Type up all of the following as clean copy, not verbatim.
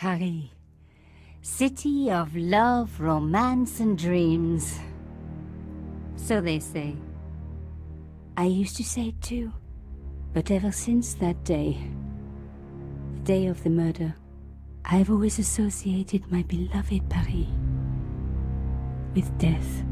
Paris. City of love, romance, and dreams. So they say. I used to say it too. But ever since that day, the day of the murder, I've always associated my beloved Paris with death.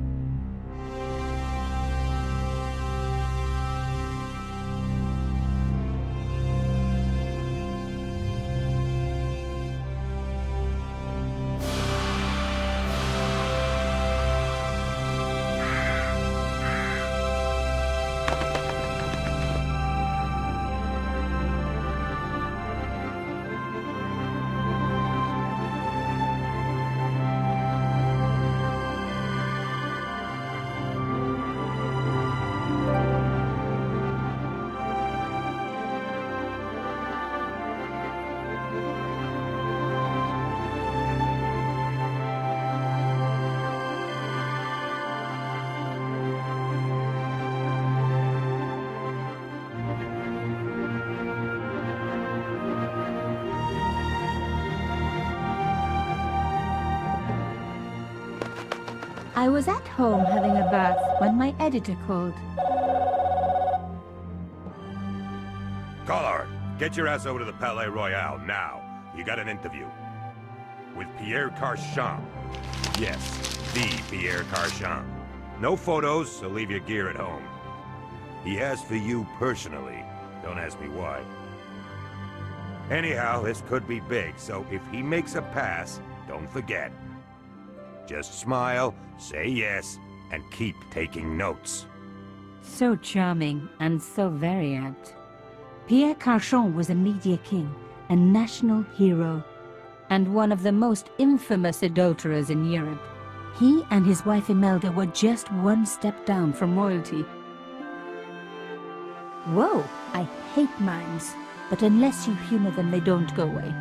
I was at home having a bath when my editor called. Collard, get your ass over to the Palais Royal now. You got an interview. With Pierre Carchon. Yes, the Pierre Carchon. No photos, so leave your gear at home. He asked for you personally. Don't ask me why. Anyhow, this could be big, so if he makes a pass, don't forget. Just smile, say yes, and keep taking notes. So charming and so very apt. Pierre Carchon was a media king, a national hero, and one of the most infamous adulterers in Europe. He and his wife Imelda were just one step down from royalty. Whoa, I hate mimes, but unless you humor them, they don't go away.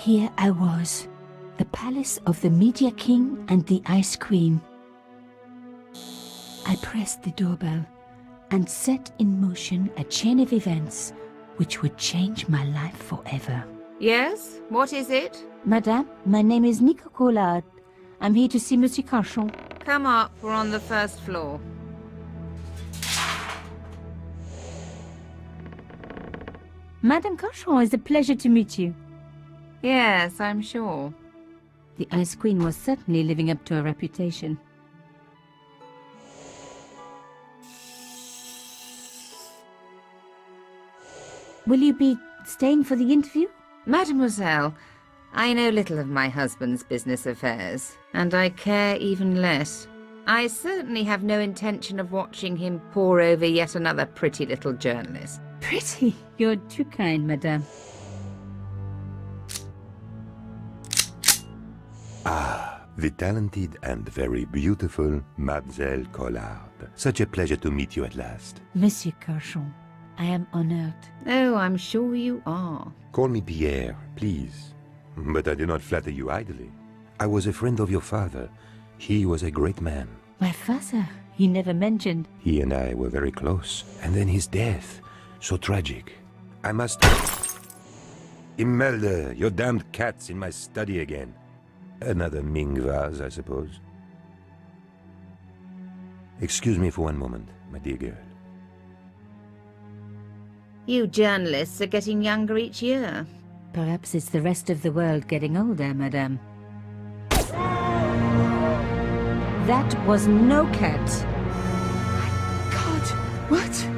Here I was, the palace of the Media King and the Ice Queen. I pressed the doorbell and set in motion a chain of events which would change my life forever. Yes? What is it? Madame, my name is Nicole Collard. I'm here to see Monsieur Carchon. Come up, we're on the first floor. Madame Carchon, it's a pleasure to meet you. Yes, I'm sure. The Ice Queen was certainly living up to her reputation. Will you be staying for the interview? Mademoiselle, I know little of my husband's business affairs, and I care even less. I certainly have no intention of watching him pore over yet another pretty little journalist. Pretty? You're too kind, madame. Ah, the talented and very beautiful Mademoiselle Collard. Such a pleasure to meet you at last. Monsieur Carchon, I am honored. Oh, I'm sure you are. Call me Pierre, please. But I do not flatter you idly. I was a friend of your father. He was a great man. My father? He never mentioned. He and I were very close. And then his death. So tragic. I must... Imelda, your damned cat's in my study again. Another Ming vase, I suppose. Excuse me for one moment, my dear girl. You journalists are getting younger each year. Perhaps it's the rest of the world getting older, madame. That was no cat. My God! What?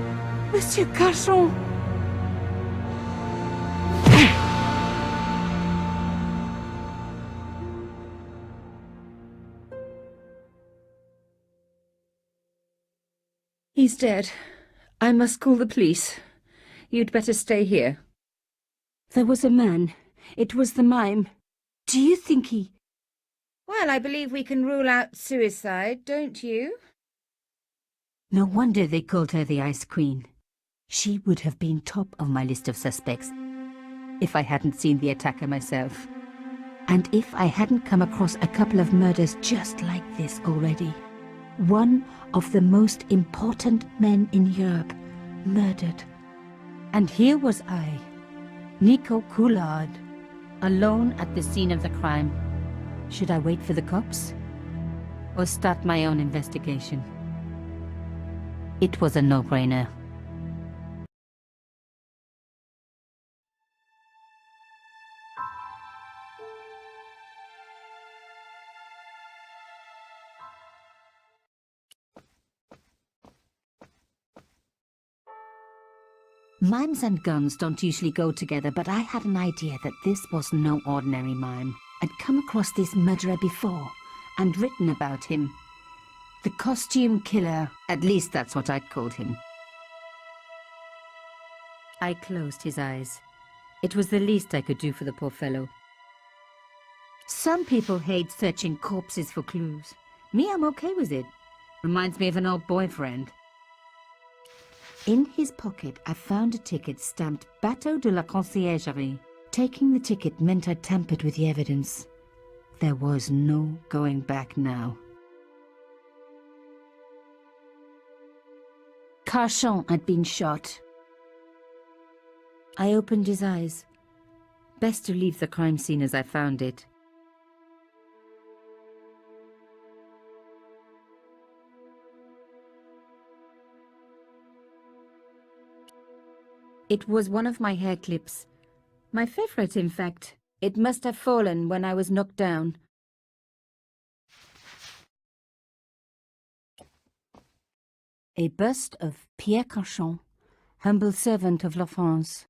Monsieur Carchon! He's dead. I must call the police. You'd better stay here. There was a man. It was the mime. Do you think he... Well, I believe we can rule out suicide, don't you? No wonder they called her the Ice Queen. She would have been top of my list of suspects if I hadn't seen the attacker myself. And if I hadn't come across a couple of murders just like this already. One of the most important men in Europe murdered And here was I, Nicole Collard, alone at the scene of the crime. Should I wait for the cops? Or start my own investigation? It was a no-brainer. Mimes and guns don't usually go together, but I had an idea that this was no ordinary mime. I'd come across this murderer before, and written about him. The costume killer, at least that's what I'd called him. I closed his eyes. It was the least I could do for the poor fellow. Some people hate searching corpses for clues. Me, I'm okay with it. Reminds me of an old boyfriend. In his pocket, I found a ticket stamped Bateau de la Conciergerie. Taking the ticket meant I tampered with the evidence. There was no going back now. Carchon had been shot. I opened his eyes. Best to leave the crime scene as I found it. It was one of my hair clips. My favorite, in fact. It must have fallen when I was knocked down. A bust of Pierre Carchon, humble servant of La France.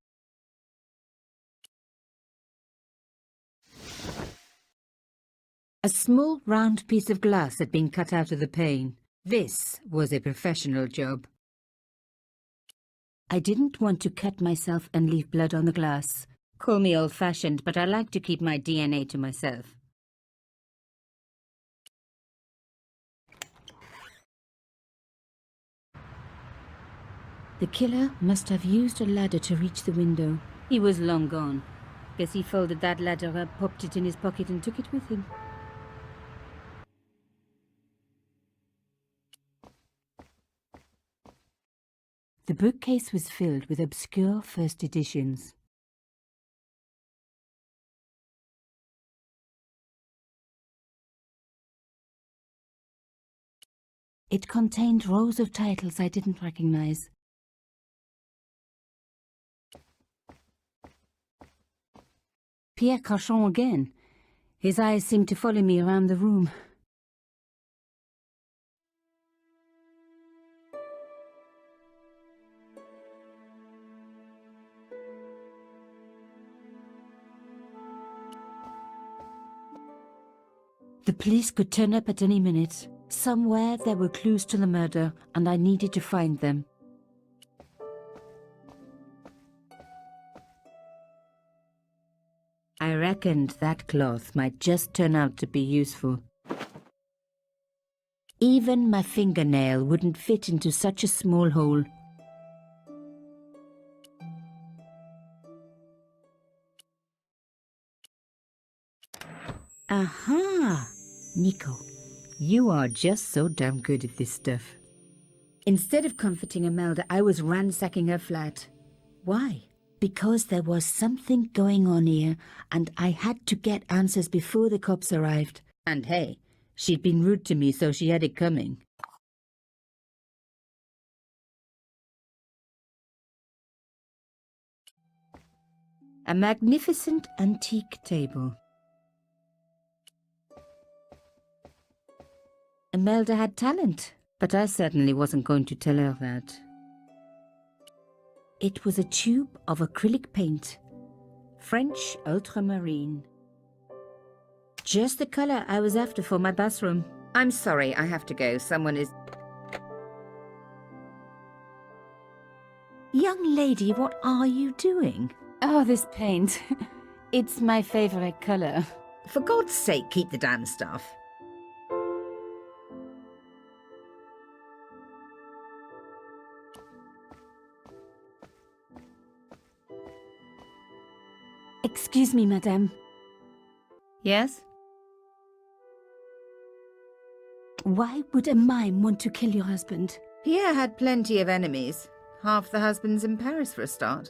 A small round piece of glass had been cut out of the pane. This was a professional job. I didn't want to cut myself and leave blood on the glass. Call me old-fashioned, but I like to keep my DNA to myself. The killer must have used a ladder to reach the window. He was long gone. Guess he folded that ladder up, popped it in his pocket and took it with him. The bookcase was filled with obscure first editions. It contained rows of titles I didn't recognize. Pierre Carchon again. His eyes seemed to follow me around the room. The police could turn up at any minute. Somewhere there were clues to the murder, and I needed to find them. I reckoned that cloth might just turn out to be useful. Even my fingernail wouldn't fit into such a small hole. Aha! Nico, you are just so damn good at this stuff. Instead of comforting Imelda, I was ransacking her flat. Why? Because there was something going on here, and I had to get answers before the cops arrived. And hey, she'd been rude to me, so she had it coming. A magnificent antique table. Imelda had talent, but I certainly wasn't going to tell her that. It was a tube of acrylic paint, French ultramarine. Just the color I was after for my bathroom. I'm sorry, I have to go. Someone is... Young lady, what are you doing? Oh, this paint. It's my favorite color. For God's sake, keep the damn stuff. Excuse me, madame. Yes? Why would a mime want to kill your husband? Pierre had plenty of enemies. Half the husbands in Paris for a start.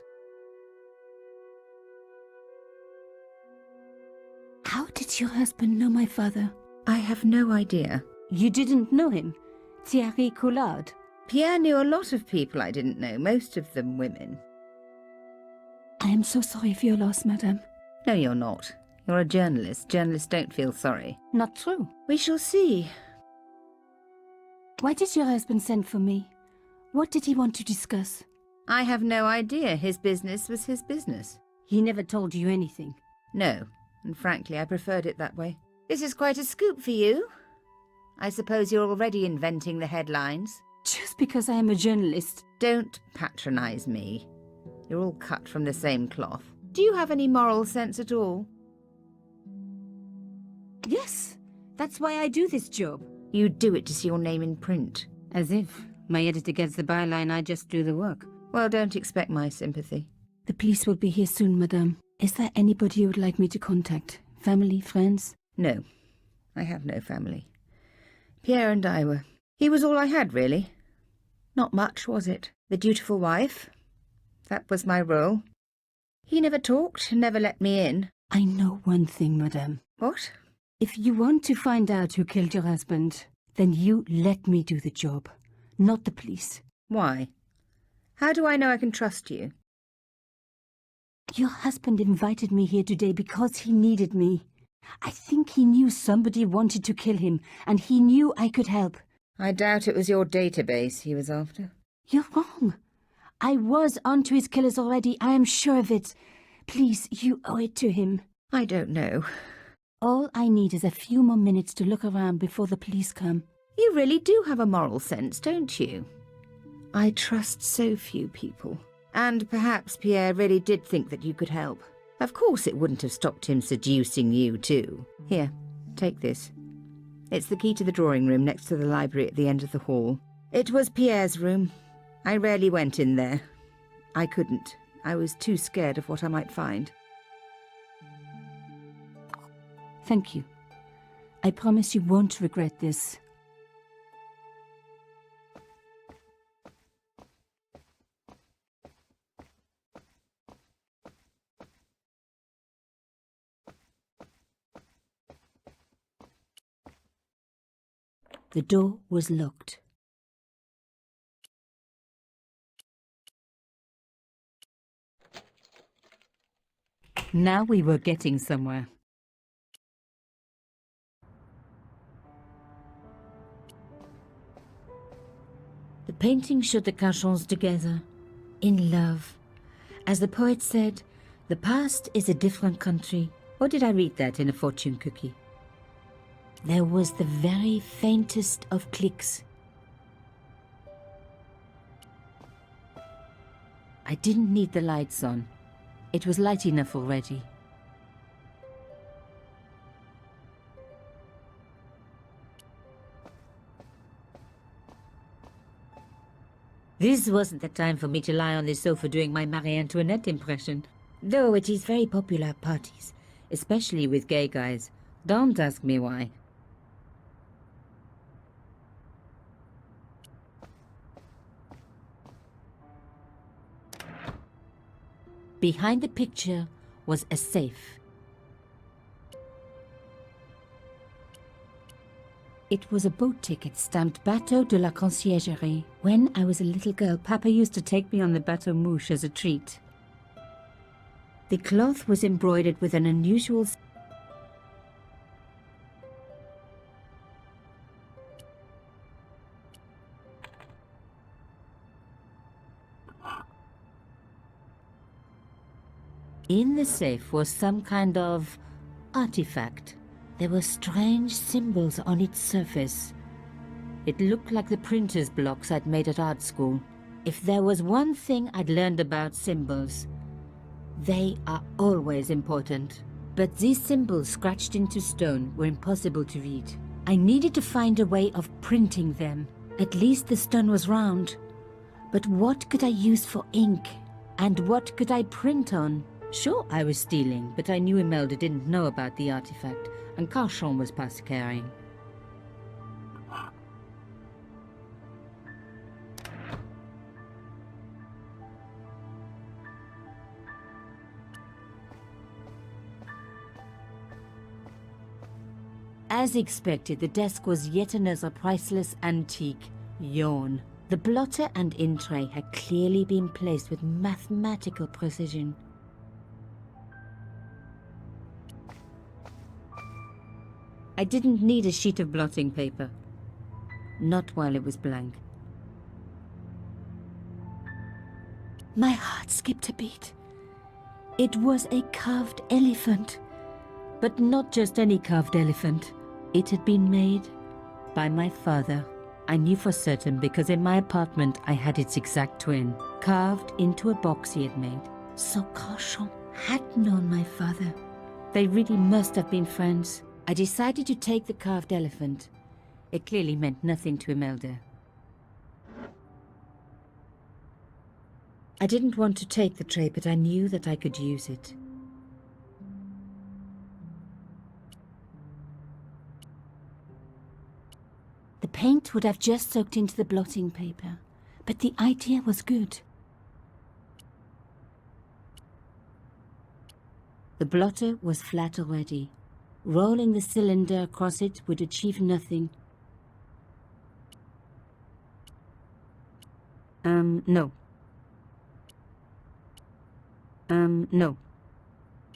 Does your husband know my father? I have no idea. You didn't know him? Thierry Collard? Pierre knew a lot of people I didn't know, most of them women. I am so sorry for your loss, madame. No, you're not. You're a journalist. Journalists don't feel sorry. Not true. We shall see. Why did your husband send for me? What did he want to discuss? I have no idea. His business was his business. He never told you anything. No, and frankly, I preferred it that way. This is quite a scoop for you. I suppose you're already inventing the headlines. Just because I am a journalist. Don't patronize me. You're all cut from the same cloth. Do you have any moral sense at all? Yes, that's why I do this job. You do it to see your name in print. As if. My editor gets the byline, I just do the work. Well, don't expect my sympathy. The police will be here soon, madame. Is there anybody you would like me to contact? Family, friends? No, I have no family. Pierre and I were... He was all I had, really. Not much, was it? The dutiful wife. That was my role. He never talked, never let me in. I know one thing, madame. What? If you want to find out who killed your husband, then you let me do the job, not the police. Why? How do I know I can trust you? Your husband invited me here today because he needed me. I think he knew somebody wanted to kill him, and he knew I could help. I doubt it was your database he was after. You're wrong. I was onto his killers already, I am sure of it. Please, you owe it to him. I don't know. All I need is a few more minutes to look around before the police come. You really do have a moral sense, don't you? I trust so few people. And perhaps Pierre really did think that you could help. Of course it wouldn't have stopped him seducing you too. Here, take this. It's the key to the drawing room next to the library at the end of the hall. It was Pierre's room. I rarely went in there. I couldn't. I was too scared of what I might find. Thank you. I promise you won't regret this. The door was locked. Now we were getting somewhere. The painting showed the Cachons together, in love. As the poet said, the past is a different country. Or did I read that in a fortune cookie? There was the very faintest of clicks. I didn't need the lights on. It was light enough already. This wasn't the time for me to lie on the sofa doing my Marie Antoinette impression. Though it is very popular at parties, especially with gay guys. Don't ask me why. Behind the picture was a safe. It was a boat ticket stamped Bateau de la Conciergerie. When I was a little girl, Papa used to take me on the Bateau Mouche as a treat. The cloth was embroidered with an unusual... In the safe was some kind of artifact. There were strange symbols on its surface. It looked like the printer's blocks I'd made at art school. If there was one thing I'd learned about symbols, they are always important. But these symbols scratched into stone were impossible to read. I needed to find a way of printing them. At least the stone was round. But what could I use for ink? And what could I print on? Sure, I was stealing, but I knew Imelda didn't know about the artifact, and Cauchon was past caring. As expected, the desk was yet another priceless antique. Yawn. The blotter and in tray had clearly been placed with mathematical precision. I didn't need a sheet of blotting paper. Not while it was blank. My heart skipped a beat. It was a carved elephant. But not just any carved elephant. It had been made by my father. I knew for certain because in my apartment I had its exact twin, carved into a box he had made. So Carchon had known my father. They really must have been friends. I decided to take the carved elephant. It clearly meant nothing to Imelda. I didn't want to take the tray, but I knew that I could use it. The paint would have just soaked into the blotting paper, but the idea was good. The blotter was flat already. Rolling the cylinder across it would achieve nothing. No. No.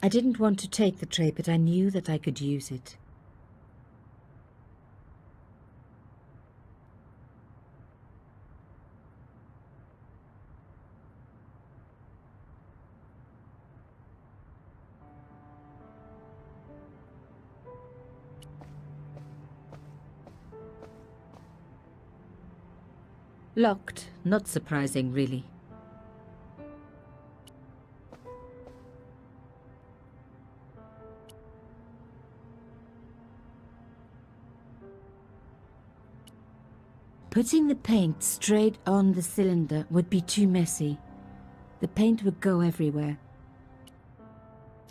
I didn't want to take the tray, but I knew that I could use it. Locked. Not surprising, really. Putting the paint straight on the cylinder would be too messy. The paint would go everywhere.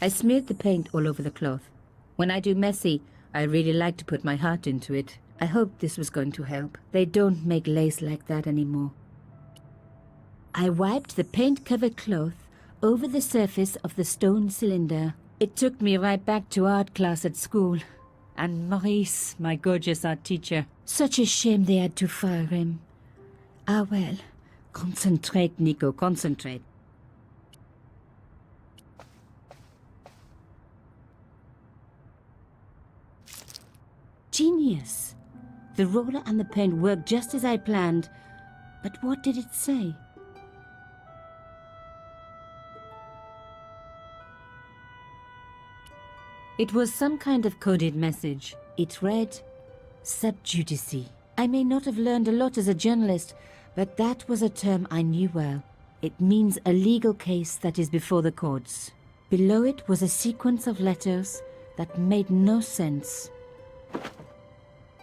I smeared the paint all over the cloth. When I do messy, I really like to put my heart into it. I hoped this was going to help. They don't make lace like that anymore. I wiped the paint-covered cloth over the surface of the stone cylinder. It took me right back to art class at school. And Maurice, my gorgeous art teacher. Such a shame they had to fire him. Ah well, concentrate, Nico, concentrate. Genius! The roller and the paint worked just as I planned. But what did it say? It was some kind of coded message. It read, sub judice. I may not have learned a lot as a journalist, but that was a term I knew well. It means a legal case that is before the courts. Below it was a sequence of letters that made no sense.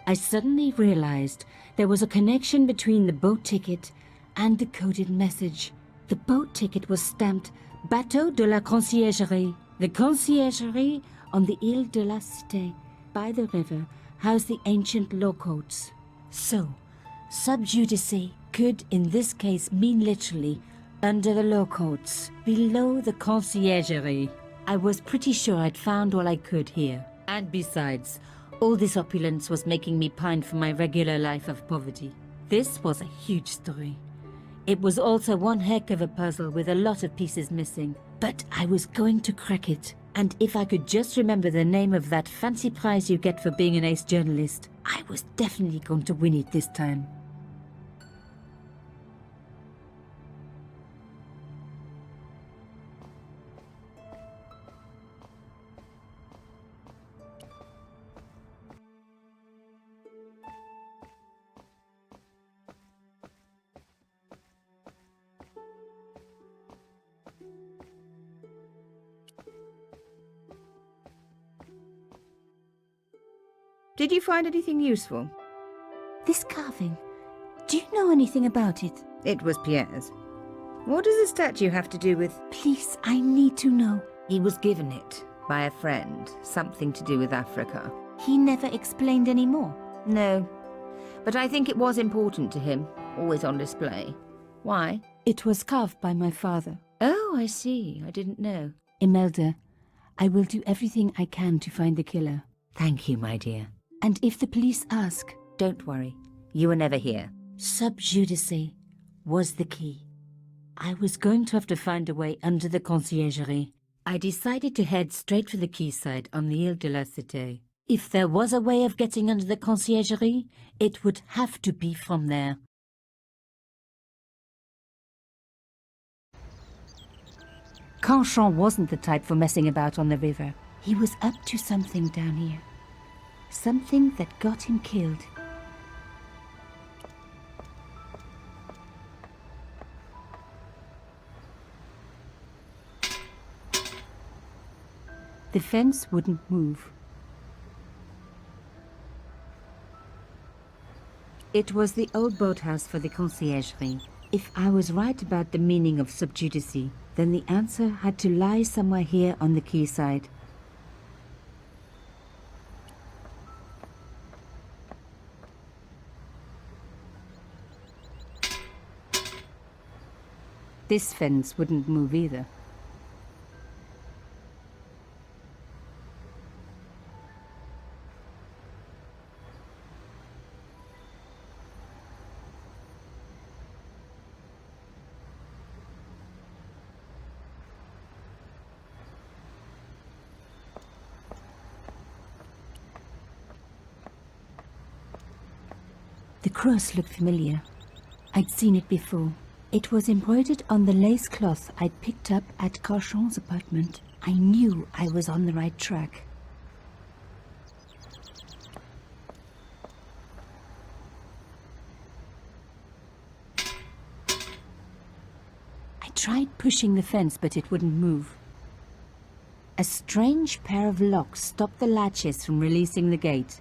I suddenly realized there was a connection between the boat ticket and the coded message. The boat ticket was stamped Bateau de la Conciergerie. The Conciergerie on the Ile de la Cité, by the river, housed the ancient law courts. So, sub judice could in this case mean literally under the law courts, below the Conciergerie. I was pretty sure I'd found all I could here. And besides, all this opulence was making me pine for my regular life of poverty. This was a huge story. It was also one heck of a puzzle with a lot of pieces missing. But I was going to crack it. And if I could just remember the name of that fancy prize you get for being an ace journalist, I was definitely going to win it this time. Did you find anything useful? This carving, do you know anything about it? It was Pierre's. What does the statue have to do with... Please, I need to know. He was given it by a friend, something to do with Africa. He never explained any more. No, but I think it was important to him, always on display. Why? It was carved by my father. Oh, I see. I didn't know. Imelda, I will do everything I can to find the killer. Thank you, my dear. And if the police ask, Don't worry, you were never here. sub judice was the key. I was going to have to find a way under the conciergerie. I decided to head straight for the quayside on the Ile de la Cité. If there was a way of getting under the conciergerie, it would have to be from there. Canchon wasn't the type for messing about on the river. He was up to something down here. Something that got him killed. The fence wouldn't move. It was the old boathouse for the conciergerie. If I was right about the meaning of sub judice, then the answer had to lie somewhere here on the quayside. This fence wouldn't move either. The cross looked familiar. I'd seen it before. It was embroidered on the lace cloth I'd picked up at Canchon's apartment. I knew I was on the right track. I tried pushing the fence, but it wouldn't move. A strange pair of locks stopped the latches from releasing the gate.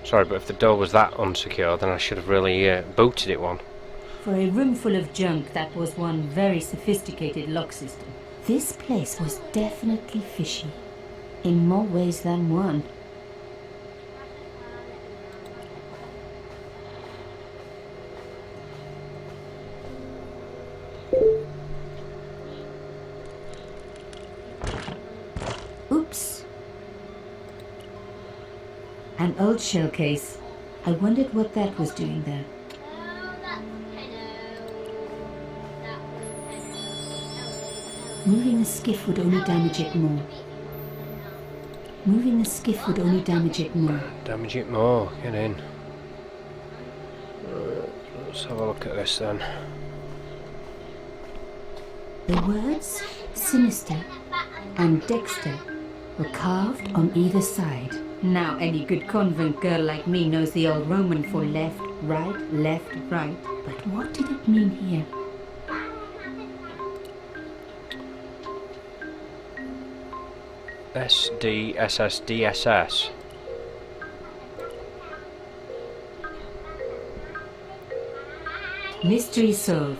Sorry, but if the door was that unsecure, then I should have really booted it one. For a room full of junk, that was one very sophisticated lock system. This place was definitely fishy, in more ways than one. Oops. An old shell case. I wondered what that was doing there. Moving the skiff would only damage it more. Moving the skiff would only damage it more. Damage it more, get in. Let's have a look at this then. The words Sinister and Dexter were carved on either side. Now any good convent girl like me knows the old Roman for left, right. But what did it mean here? SDSSDSS. Mystery solved.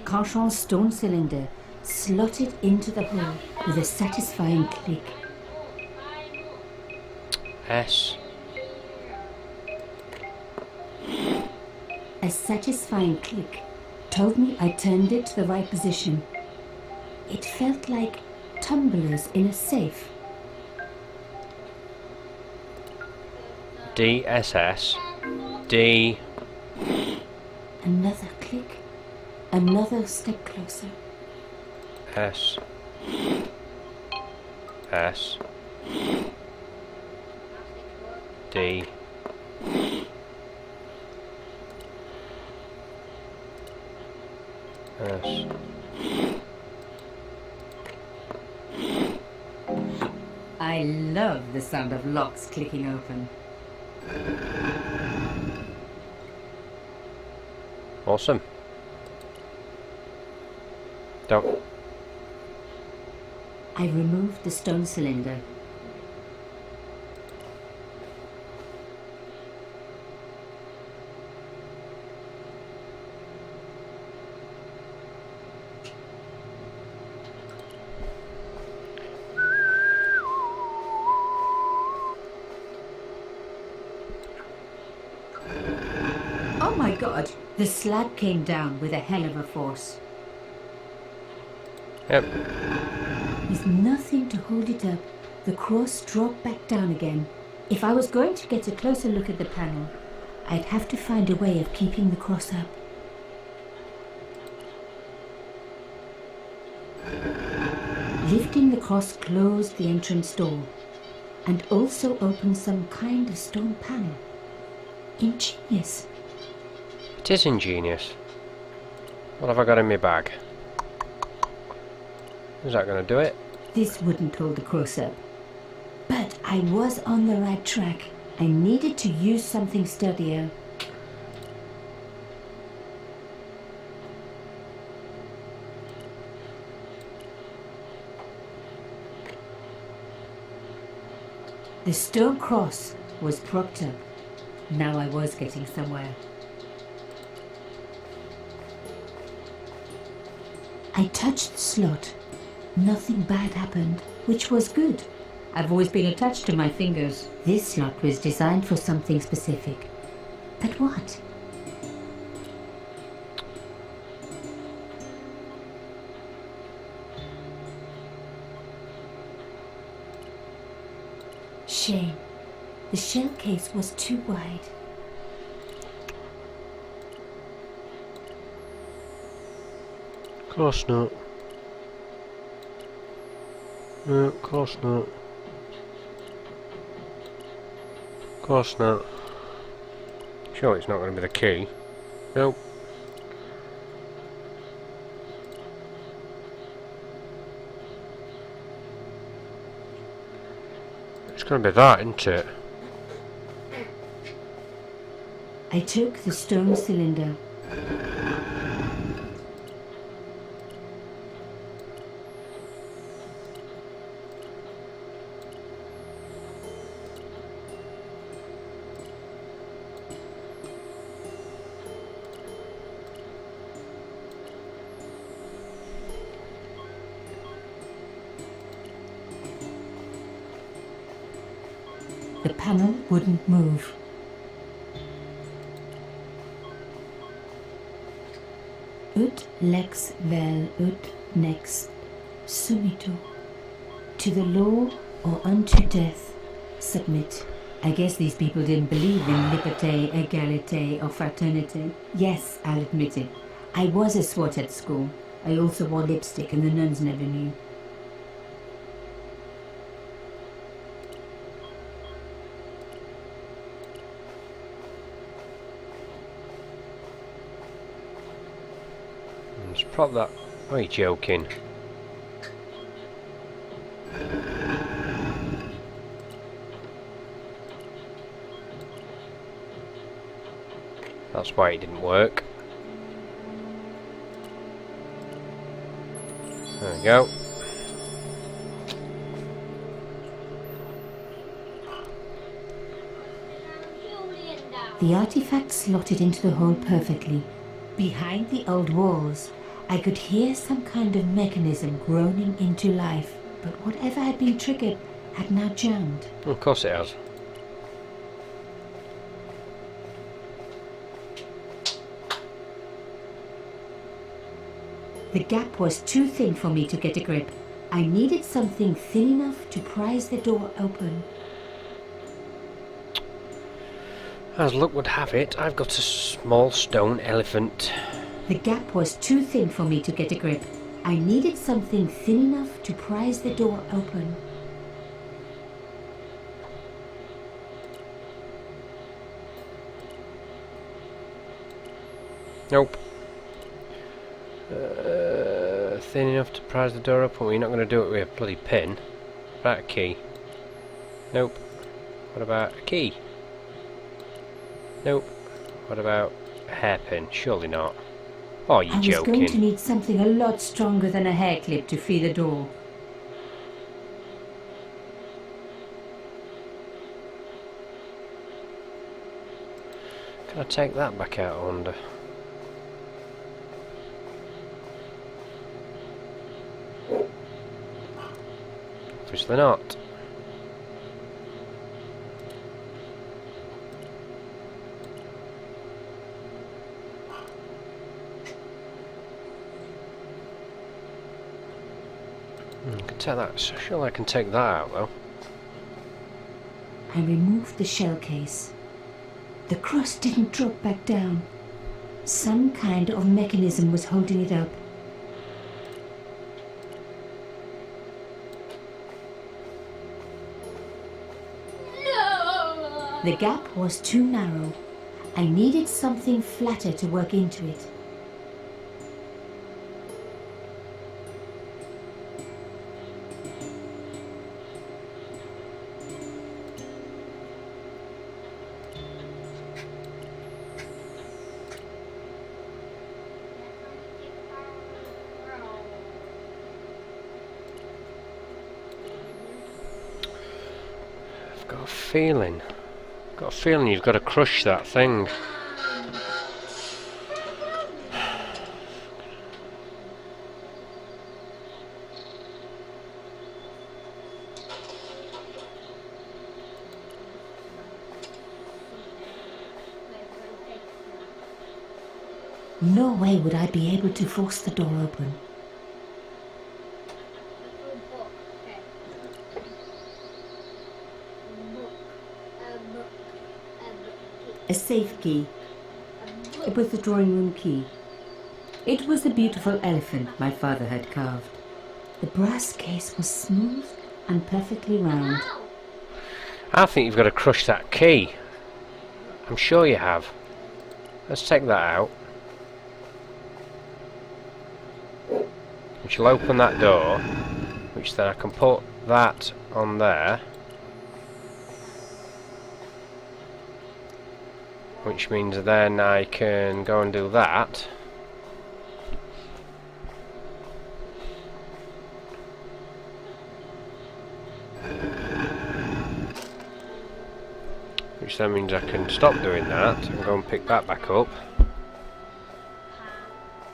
Canchon's stone cylinder slotted into the hole with a satisfying click. S. A satisfying click told me I turned it to the right position. It felt like tumblers in a safe. DSS. D. Another click. Another step closer. S. S. D. Yes. I love the sound of locks clicking open. Awesome. Don't. I removed the stone cylinder. Oh my god! The slab came down with a hell of a force. Yep. With nothing to hold it up, the cross dropped back down again. If I was going to get a closer look at the panel, I'd have to find a way of keeping the cross up. Lifting the cross closed the entrance door and also opened some kind of stone panel. Ingenious. It is ingenious. What have I got in my bag? Is that going to do it? This wouldn't hold the cross up. But I was on the right track. I needed to use something sturdier. The stone cross was propped up. Now I was getting somewhere. I touched the slot. Nothing bad happened, which was good. I've always been attached to my fingers. This slot was designed for something specific. But what? Shame. The shell case was too wide. Of course not. No, of course not. Of course not. Sure, it's not going to be the key. Nope. It's going to be that, isn't it? I took the stone cylinder. The panel wouldn't move. Ut lex vel ut next subito. To the law or unto death, submit. I guess these people didn't believe in liberté, égalité, or fraternité. Yes, I'll admit it. I was a swot at school. I also wore lipstick and the nuns never knew. Let's prop that. Are you joking? That's why it didn't work. There we go. The artifact slotted into the hole perfectly. Behind the old walls, I could hear some kind of mechanism groaning into life, but whatever had been triggered had now jammed. Of course it has. The gap was too thin for me to get a grip. I needed something thin enough to prise the door open. As luck would have it, I've got a small stone elephant. The gap was too thin for me to get a grip. I needed something thin enough to prise the door open. Nope. Thin enough to prise the door open. Well, you're not going to do it with a bloody pin. What about a key? Nope. What about a key? Nope. What about a hairpin? Surely not. Oh, you're joking. I was going to need something a lot stronger than a hair clip to free the door. Can I take that back out, I wonder? Obviously not. I can take that. Surely I can take that out though. I removed the shell case. The cross didn't drop back down. Some kind of mechanism was holding it up. No! The gap was too narrow. I needed something flatter to work into it. Got a feeling you've got to crush that thing. No way would I be able to force the door open. A safe key. It was the drawing room key. It was the beautiful elephant my father had carved. The brass case was smooth and perfectly round. I think you've got to crush that key. I'm sure you have. Let's take that out. Which will open that door, which then I can put that on there. Which means then I can go and do that. Which then means I can stop doing that and go and pick that back up.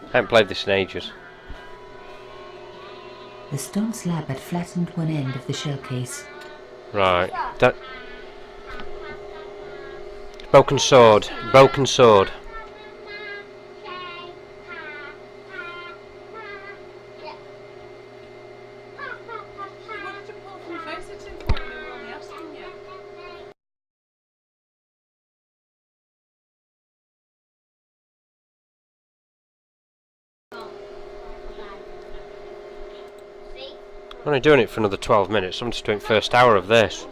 I haven't played this in ages. The stone slab had flattened one end of the shell case. Right. That broken sword. Broken sword. I'm only doing it for another 12 minutes. I'm just doing first hour of this.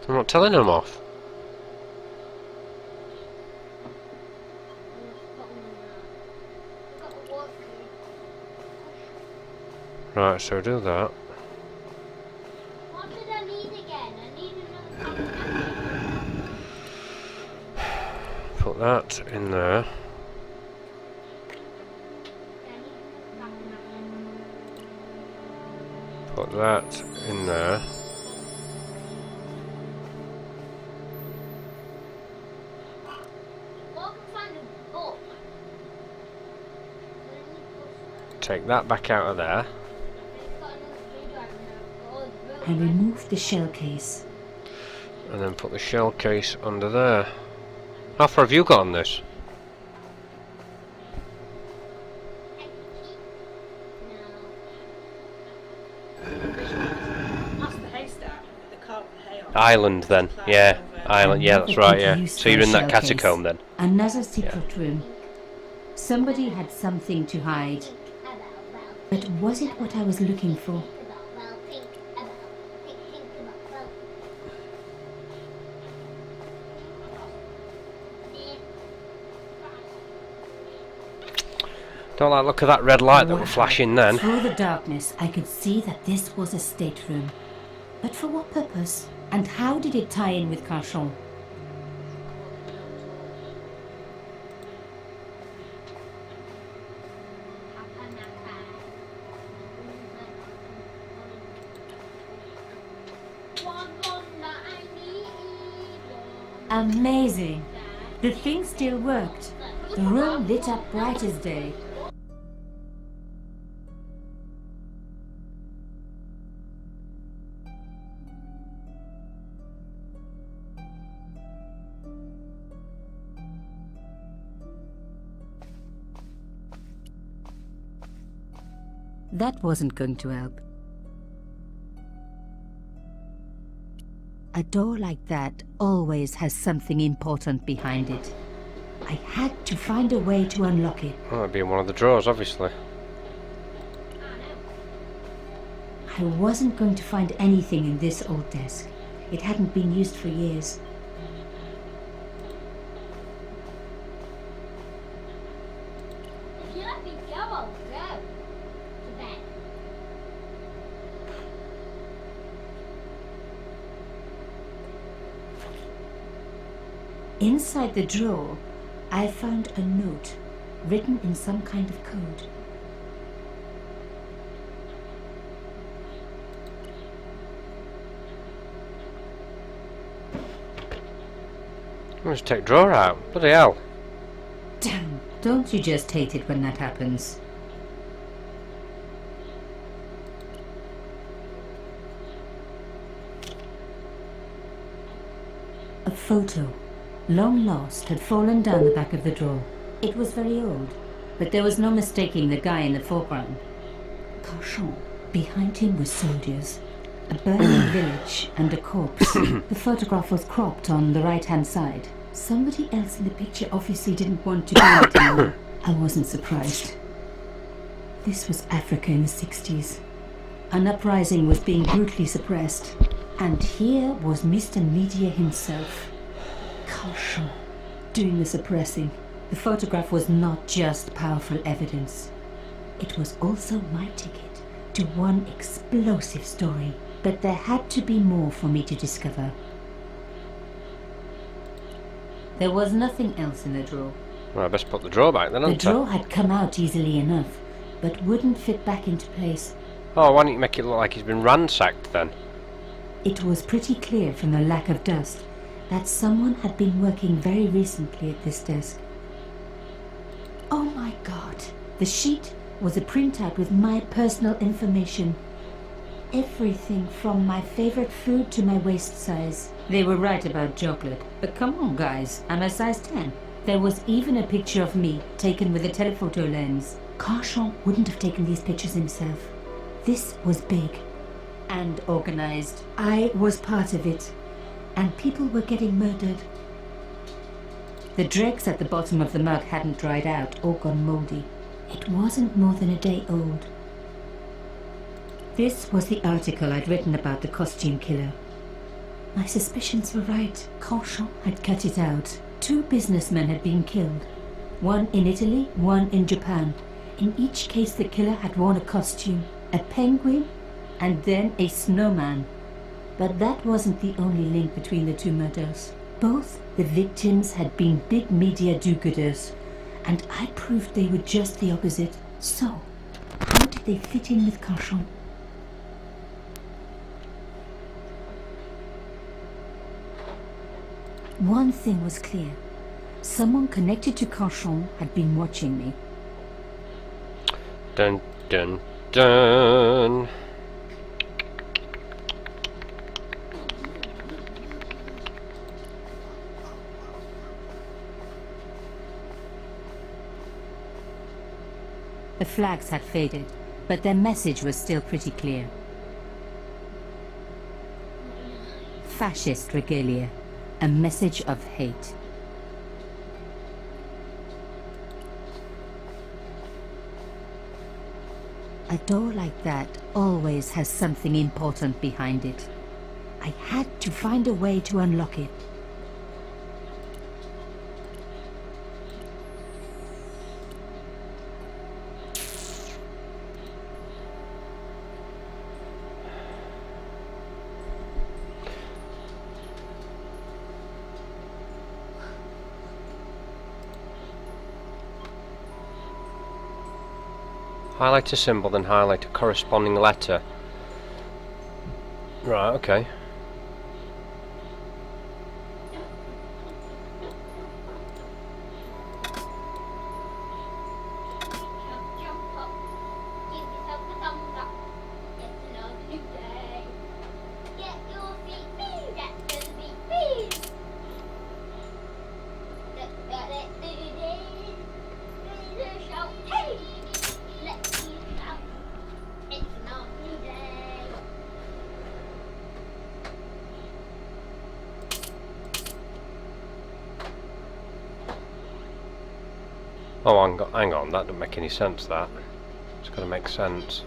I'm not telling them off. Right, so do that. What did I need again? I need another Put that in there. Put that in there. Take that back out of there. I removed the shell case. And then put the shell case under there. How far have you got on this? Island then, yeah. Island, yeah, that's right, yeah. So you're in that catacomb then? Another secret room. Somebody had something to hide. But was it what I was looking for? Don't like the look of that red light that Wow. were flashing then. Through the darkness, I could see that this was a stateroom. But for what purpose? And how did it tie in with Carchon? Amazing! The thing still worked. The room lit up bright as day. That wasn't going to help. A door like that always has something important behind it. I had to find a way to unlock it. Well, that'd be in one of the drawers, obviously. I wasn't going to find anything in this old desk. It hadn't been used for years. If you let me go, I'll go. To bed. Inside the drawer, I found a note written in some kind of code. Let's take drawer out. Bloody hell. Damn, don't you just hate it when that happens? A photo, long lost, had fallen down the back of the drawer. It was very old, but there was no mistaking the guy in the foreground. Carchon. Behind him were soldiers, a burning village, and a corpse. The photograph was cropped on the right-hand side. Somebody else in the picture obviously didn't want to do it anymore. I wasn't surprised. This was Africa in the 60s. An uprising was being brutally suppressed. And here was Mr. Media himself, Carchon, doing the suppressing. The photograph was not just powerful evidence. It was also my ticket to one explosive story. But there had to be more for me to discover. There was nothing else in the drawer. Well, I best put the drawer back then, The hadn't I? drawer had come out easily enough, but wouldn't fit back into place. Oh, why don't you make it look like he's been ransacked then? It was pretty clear from the lack of dust that someone had been working very recently at this desk. Oh my god! The sheet was a printout with my personal information. Everything from my favorite food to my waist size. They were right about chocolate, but come on guys, I'm a size 10. There was even a picture of me, taken with a telephoto lens. Carchon wouldn't have taken these pictures himself. This was big and organized. I was part of it, and people were getting murdered. The dregs at the bottom of the mug hadn't dried out or gone moldy. It wasn't more than a day old. This was the article I'd written about the costume killer. My suspicions were right. Carchon had cut it out. 2 businessmen had been killed. One in Italy, one in Japan. In each case the killer had worn a costume. A penguin and then a snowman. But that wasn't the only link between the 2 murders. Both the victims had been big media do-gooders, and I proved they were just the opposite. So, how did they fit in with Carchon? One thing was clear. Someone connected to Carchon had been watching me. Dun dun dun. The flags had faded, but their message was still pretty clear. Fascist regalia, a message of hate. A door like that always has something important behind it. I had to find a way to unlock it. Highlight a symbol, then highlight a corresponding letter. Right, okay. Jump up. Give yourself a thumbs up. It's another new day. Get your feet moved. That's gonna be big. Let's do this. Raise a shout. Hey! Let's see shout. It's another new day. Oh, hang on, that doesn't make any sense, that. It's got to make sense.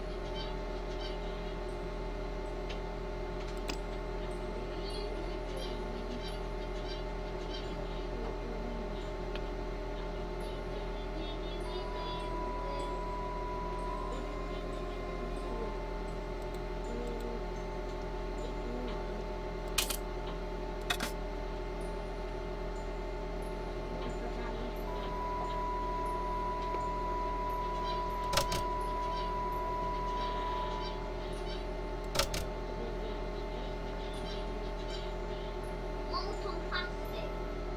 Molten plastic.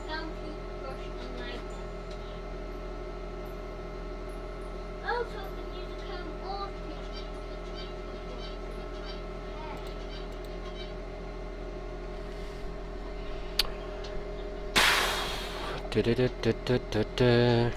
Some toothbrush and lighter. Also, the use a comb or Du-du-du-du-du-du-du.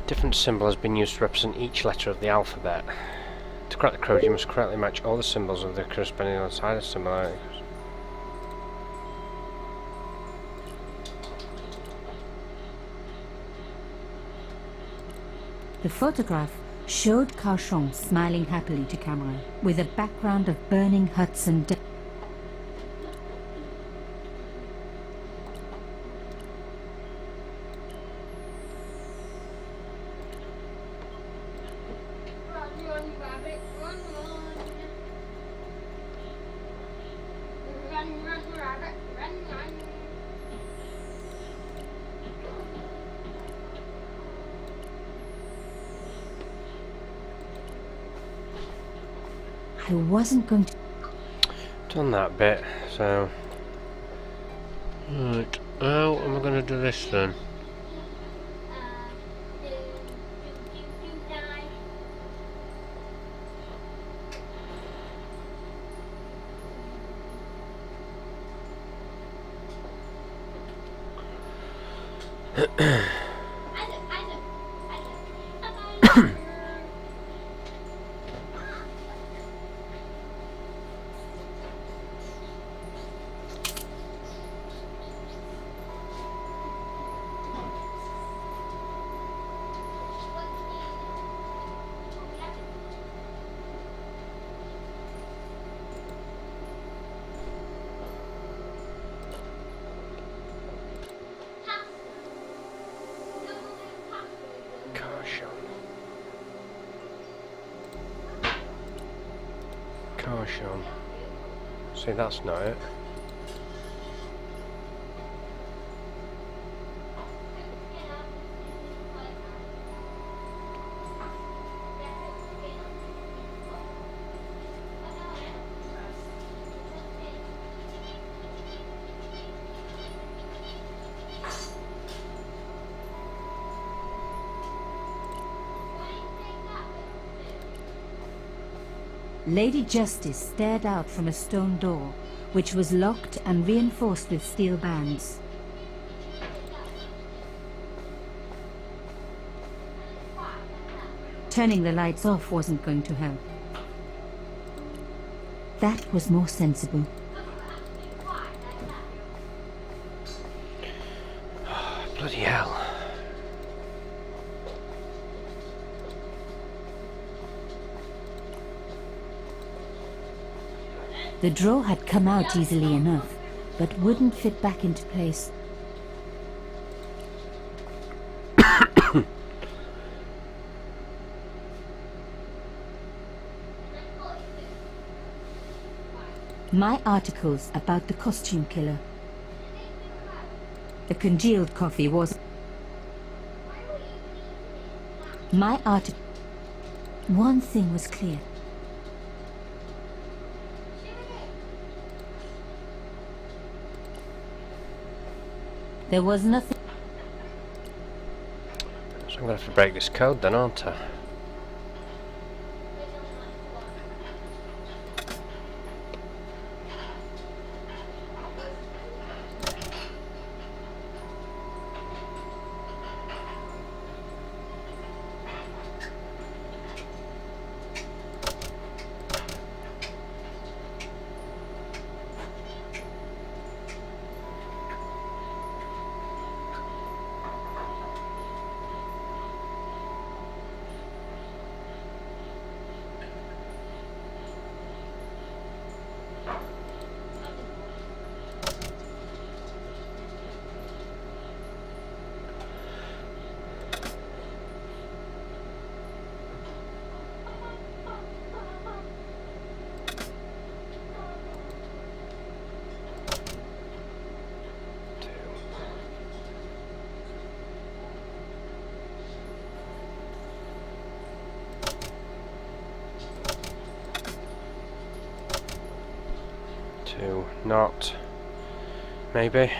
Different symbol has been used to represent each letter of the alphabet. To crack the code, you must correctly match all the symbols of the corresponding side of similarities. The photograph showed Carchon smiling happily to camera, with a background of burning huts and Run, rabbit, run. Run, rabbit, run. I wasn't going to... Done that bit, so... Right, how am I going to do this then? Carchon. See, that's not it. Lady Justice stared out from a stone door, which was locked and reinforced with steel bands. Turning the lights off wasn't going to help. That was more sensible. Bloody hell. The drawer had come out easily enough, but wouldn't fit back into place. My articles about the costume killer. The congealed coffee was... My article... One thing was clear. There was nothing... So I'm going to have to break this code then, aren't I? Two, not, maybe.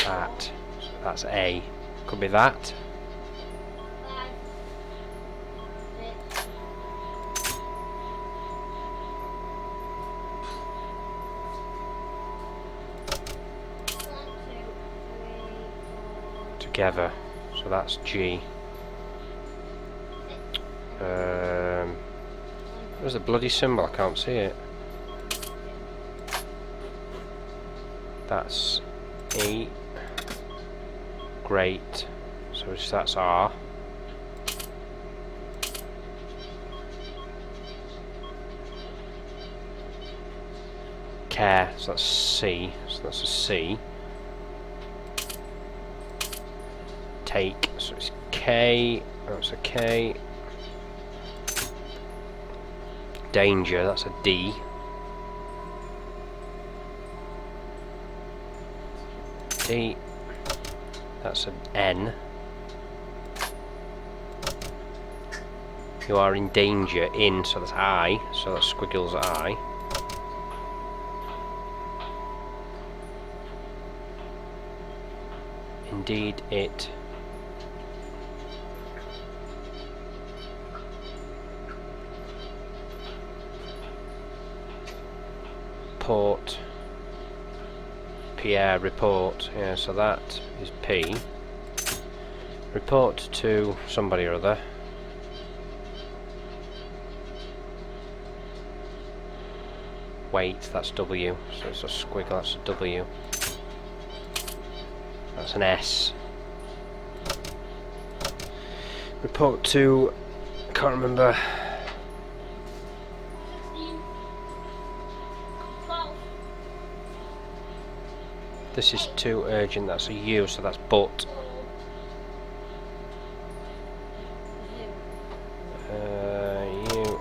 That, that's A. Could be that. Together, so that's G. Where's the bloody symbol? I can't see it. That's E. Great. So that's R. Care. So that's C. So that's a C. Take. So it's K. That's a K. Danger, that's a D. D, that's an N. You are in danger, in, so that's I, so that's squiggles I. Indeed, it. Report, Pierre, report, yeah, so that is P. Report to somebody or other. Wait, that's W, so it's a squiggle, that's a W. That's an S. Report to, I can't remember. This is too urgent, that's a U, so that's but. You.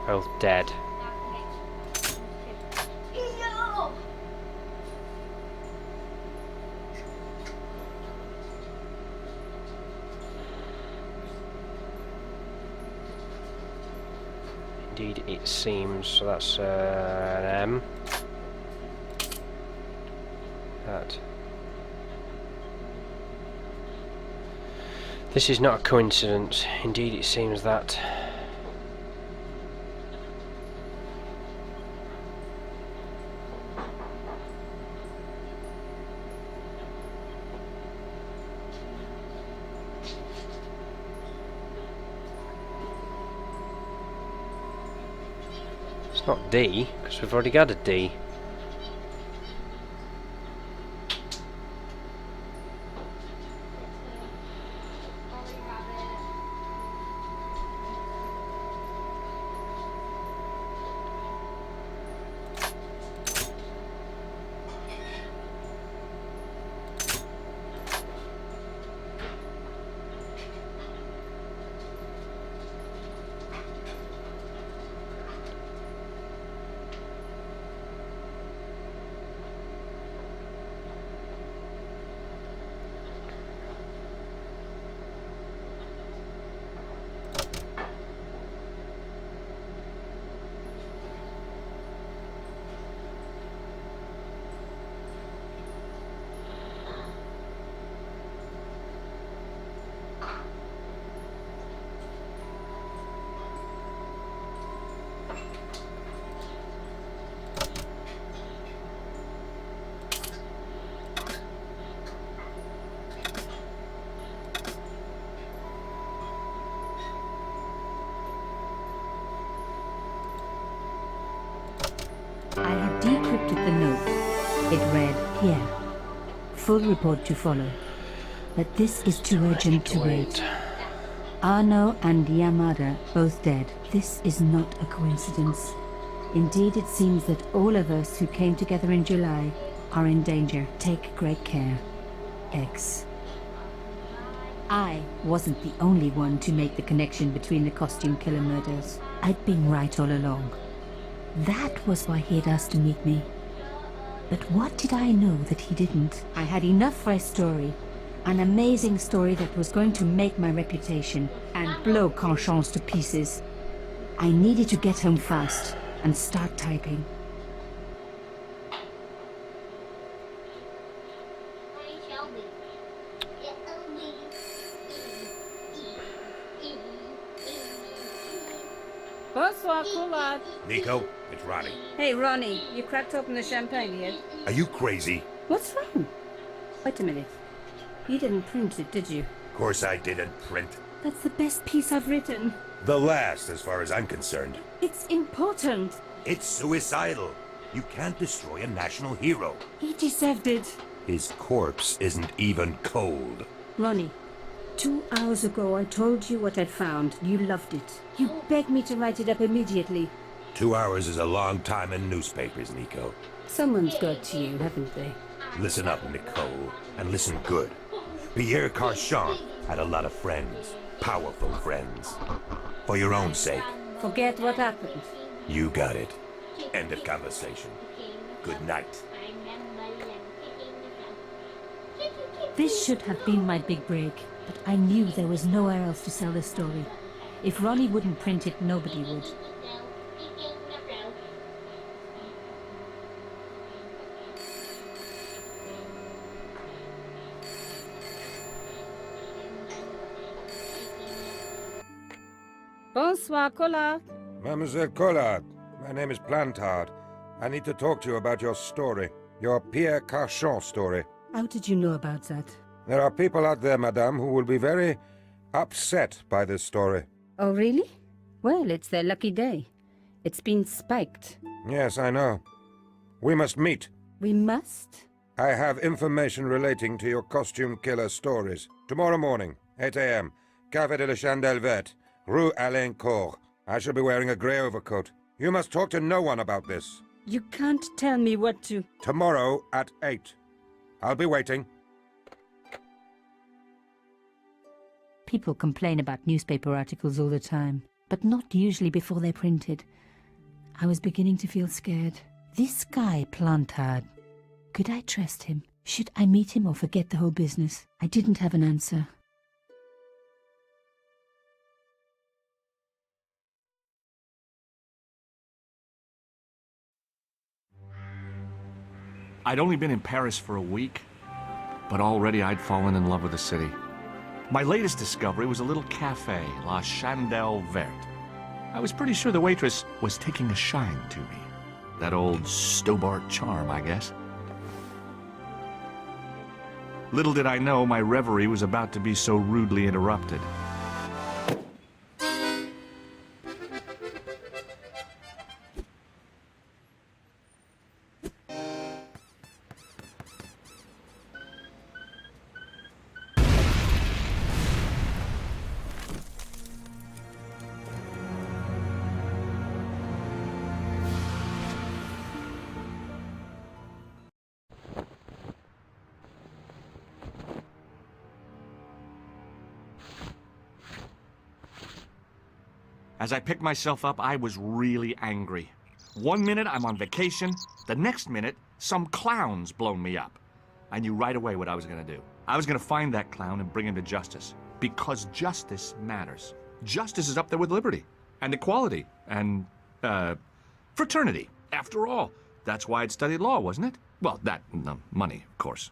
Both dead. Indeed, it seems. So that's an M. That. This is not a coincidence. Indeed, it seems that. It's not D, because we've already got a D. I have decrypted the note. It read, Pierre, full report to follow. But this is too urgent to wait. Arno and Yamada both dead. This is not a coincidence. Indeed, it seems that all of us who came together in July are in danger. Take great care. X. I wasn't the only one to make the connection between the costume killer murders. I'd been right all along. That was why he had asked to meet me. But what did I know that he didn't? I had enough for a story. An amazing story that was going to make my reputation and blow Conchance to pieces. I needed to get home fast and start typing. Bonsoir, Collard. Nico, it's Ronnie. Hey, Ronnie, you cracked open the champagne yet? Are you crazy? What's wrong? Wait a minute. You didn't print it, did you? Of course I didn't print. That's the best piece I've written. The last, as far as I'm concerned. It's important. It's suicidal. You can't destroy a national hero. He deserved it. His corpse isn't even cold. Ronnie, 2 hours ago I told you what I'd found. You loved it. You begged me to write it up immediately. 2 hours is a long time in newspapers, Nico. Someone's got to you, haven't they? Listen up, Nicole, and listen good. Pierre Carchon had a lot of friends. Powerful friends. For your own sake. Forget what happened. You got it. End of conversation. Good night. This should have been my big break, but I knew there was nowhere else to sell the story. If Ronnie wouldn't print it, nobody would. Bonsoir, Collard. Mademoiselle Collard, my name is Plantard. I need to talk to you about your story. Your Pierre Carchon story. How did you know about that? There are people out there, madame, who will be very upset by this story. Oh, really? Well, it's their lucky day. It's been spiked. Yes, I know. We must meet. We must? I have information relating to your costume killer stories. Tomorrow morning, 8 a.m., Café de la Chandelle Verte, Rue Alain Court. I shall be wearing a grey overcoat. You must talk to no one about this. You can't tell me what to... Tomorrow at 8. I'll be waiting. People complain about newspaper articles all the time, but not usually before they're printed. I was beginning to feel scared. This guy, Plantard, could I trust him? Should I meet him or forget the whole business? I didn't have an answer. I'd only been in Paris for a week, but already I'd fallen in love with the city. My latest discovery was a little cafe, La Chandelle Verte. I was pretty sure the waitress was taking a shine to me. That old Stobart charm, I guess. Little did I know my reverie was about to be so rudely interrupted. As I picked myself up, I was really angry. 1 minute I'm on vacation, the next minute some clown's blown me up. I knew right away what I was gonna do. I was gonna find that clown and bring him to justice. Because justice matters. Justice is up there with liberty, and equality, and, fraternity. After all, that's why I'd studied law, wasn't it? Well, that, and the money, of course.